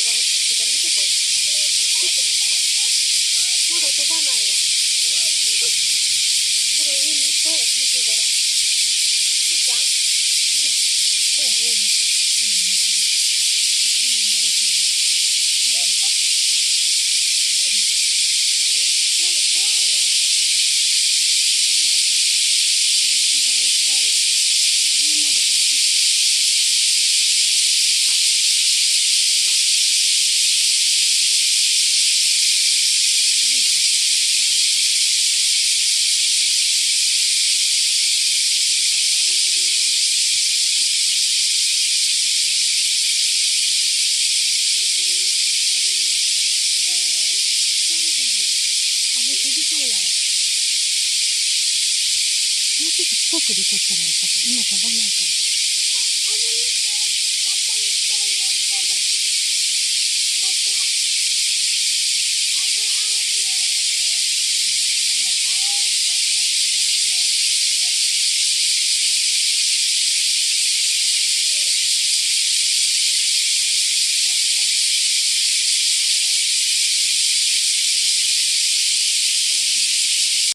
が落ちてた。見てこれ。見て。まだ飛ばないわ。これ上にいっぱい水柄。いいちゃん？ほら上にいっぱい。石に生まれてる。見える？見える？何怖いの？水柄いっぱいよ。上までびっしり。もう飛びそうやわ。もうちょっと近くで撮ったらよかった。今飛ばないから。あれ見て。バッタみたいな歌だけ。バッタ。